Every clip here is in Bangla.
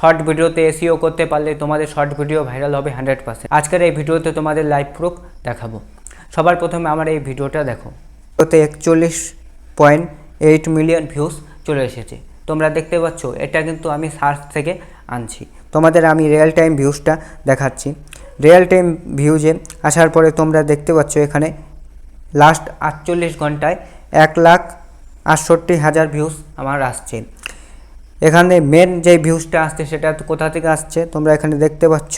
শর্ট ভিডিওতে এসইও করতে পারলে তোমাদের শর্ট ভিডিও ভাইরাল হবে 100%। আজকের এই ভিডিওতে তোমাদের লাইভ প্রুফ দেখাবো। সবার প্রথমে আমার এই ভিডিওটা দেখো। ওতে 41.8 মিলিয়ন ভিউজ চলে এসেছে। তোমরা দেখতে পাচ্ছ এটা কিন্তু আমি সার্চ থেকে আনছি। তোমাদের আমি রিয়েল টাইম ভিউজটা দেখাচ্ছি। রিয়েল টাইম ভিউজে আসার পরে তোমরা দেখতে পাচ্ছ এখানে লাস্ট 48 ঘন্টায় 1,68,000 ভিউজ আমার আসছে। এখানে মেন যে ভিউজটা আসছে সেটা কোথা থেকে আসছে তোমরা এখানে দেখতে পাচ্ছ,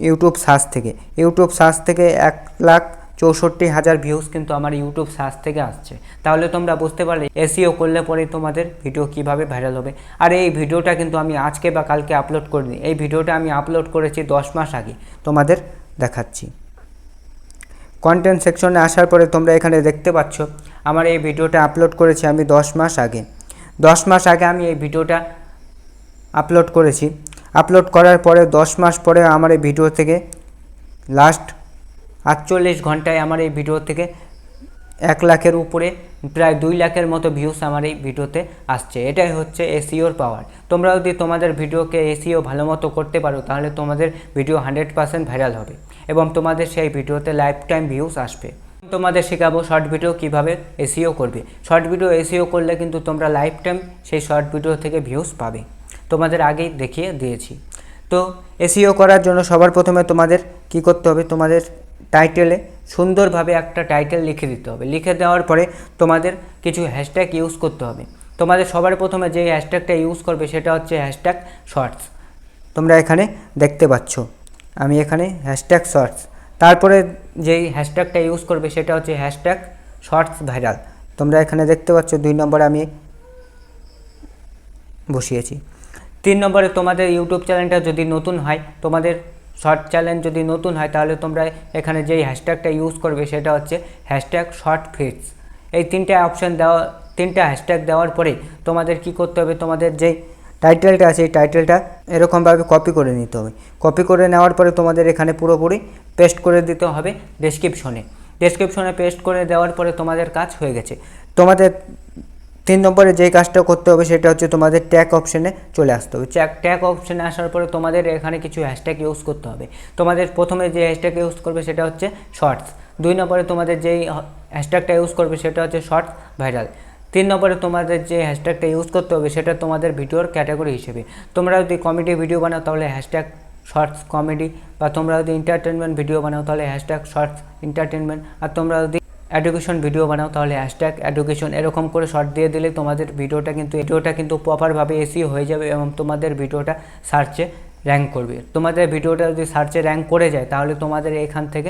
ইউটিউব সার্চ থেকে। ইউটিউব সার্চ থেকে 1,64,000 ভিউজ কিন্তু আমার ইউটিউব সার্চ থেকে আসছে। তাহলে তোমরা বুঝতে পারলে এসইও করলে পরে তোমাদের ভিডিও কিভাবে ভাইরাল হবে। আর এই ভিডিওটা কিন্তু আমি আজকে বা কালকে আপলোড করিনি, এই ভিডিওটা আমি আপলোড করেছি 10 মাস আগে। তোমাদের দেখাচ্ছি। কন্টেন্ট সেকশনে আসার পরে তোমরা এখানে দেখতে পাচ্ছ আমার এই ভিডিওটা আপলোড করেছি আমি 10 মাস আগে। 10 মাস আগে আমি এই ভিডিওটা আপলোড করেছি। আপলোড করার পরে 10 মাস পরে আমার এই ভিডিও থেকে লাস্ট 48 ঘন্টায় আমার এই ভিডিও থেকে 1 লাখের উপরে প্রায় 2 লাখের মতো ভিউজ আমার এই ভিডিওতে আসছে। এটাই হচ্ছে এসইওর পাওয়ার। তোমরা যদি তোমাদের ভিডিওকে এসইও ভালো মতো করতে পারো তাহলে তোমাদের ভিডিও 100% ভাইরাল হবে এবং তোমাদের সেই ভিডিওতে লাইফ টাইম ভিউজ আসবে। তোমাদের শেখাবো শর্ট ভিডিও কিভাবে এসইও করবে। শর্ট ভিডিও এসইও করলে কিন্তু তোমরা লাইফ টাইম সেই শর্ট ভিডিও থেকে ভিউজ পাবে। তোমাদের আগেই দেখিয়ে দিয়েছি। তো এসইও করার জন্য সবার প্রথমে তোমাদের কি করতে হবে, তোমাদের টাইটেলে সুন্দরভাবে একটা টাইটেল লিখে দিতে হবে। লিখে দেওয়ার পরে তোমাদের কিছু হ্যাশট্যাগ ইউজ করতে হবে। তোমাদের সবার প্রথমে যে হ্যাশট্যাগটা ইউজ করবে সেটা হচ্ছে হ্যাশট্যাগ শর্টস। তোমরা এখানে দেখতে পাচ্ছ আমি এখানে হ্যাশট্যাগ শর্টস। তারপরে যেই হ্যাশট্যাগটা ইউজ করবে সেটা হচ্ছে হ্যাশট্যাগ শর্টস ভাইরাল। তোমরা এখানে দেখতে পাচ্ছ 2 নম্বরে আমি বসিয়েছি। 3 নম্বরে তোমাদের ইউটিউব চ্যানেলটা যদি নতুন হয়, তোমাদের শর্ট চ্যানেল যদি নতুন হয় তাহলে তোমরা এখানে যেই হ্যাশট্যাগটা ইউজ করবে সেটা হচ্ছে হ্যাশট্যাগ শর্ট ফিডস। এই 3টে অপশান দেওয়া, 3টে হ্যাশট্যাগ দেওয়ার পরে তোমাদের কি করতে হবে, তোমাদের যেই টাইটেলটা আছে এই টাইটেলটা এরকমভাবে কপি করে নিতে হবে। কপি করে নেওয়ার পরে তোমাদের এখানে পুরোপুরি পেস্ট করে দিতে হবে ডেসক্রিপশনে। ডেসক্রিপশনে পেস্ট করে দেওয়ার পরে তোমাদের কাজ হয়ে গেছে। তোমাদের 3 নম্বরে যেই কাজটা করতে হবে সেটা হচ্ছে তোমাদের ট্যাগ অপশানে চলে আসতে হবে। ট্যাগ অপশানে আসার পরে তোমাদের এখানে কিছু হ্যাশট্যাগ ইউজ করতে হবে। তোমাদের প্রথমে যে হ্যাশট্যাগ ইউজ করবে সেটা হচ্ছে শর্টস। 2 নম্বরে তোমাদের যেই হ্যাশট্যাগটা ইউজ করবে সেটা হচ্ছে শর্টস ভাইরাল। 3 নম্বরে তোমাদের যে হ্যাশট্যাগটা ইউজ করতে হবে সেটা তোমাদের ভিডিওর ক্যাটাগরি হিসেবে। তোমরা যদি কমেডি ভিডিও বানাও তাহলে হ্যাশট্যাগ শর্টস কমেডি, বা তোমরা যদি এন্টারটেনমেন্ট ভিডিও বানাও তাহলে হ্যাশট্যাগ শর্টস এন্টারটেনমেন্ট, আর তোমরা যদি এডুকেশন ভিডিও বানাও তাহলে হ্যাশট্যাগ এডুকেশন। এরকম করে শর্ট দিয়ে দিলে তোমাদের ভিডিওটা কিন্তু প্রপারভাবে এসইও হয়ে যাবে এবং তোমাদের ভিডিওটা সার্চে র্যাঙ্ক করবে। তোমাদের ভিডিওটা যদি সার্চে র্যাঙ্ক করে যায় তাহলে তোমাদের এখান থেকে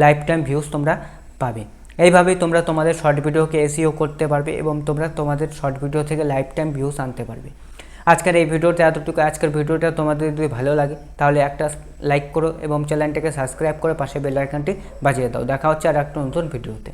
লাইফ টাইম ভিউজ তোমরা পাবে। এইভাবেই তোমরা তোমাদের শর্ট ভিডিওকে এসইও করতে পারবে এবং তোমরা তোমাদের শর্ট ভিডিও থেকে লাইফ টাইম ভিউজ আনতে পারবে। আজকের এই ভিডিওতে এতটুকু। আজকের ভিডিওটা তোমাদের যদি ভালো লাগে তাহলে একটা লাইক করো এবং চ্যানেলটাকে সাবস্ক্রাইব করে পাশে বেল আইকনটি বাজিয়ে দাও। দেখা হচ্ছে আর একটা নতুন ভিডিওতে।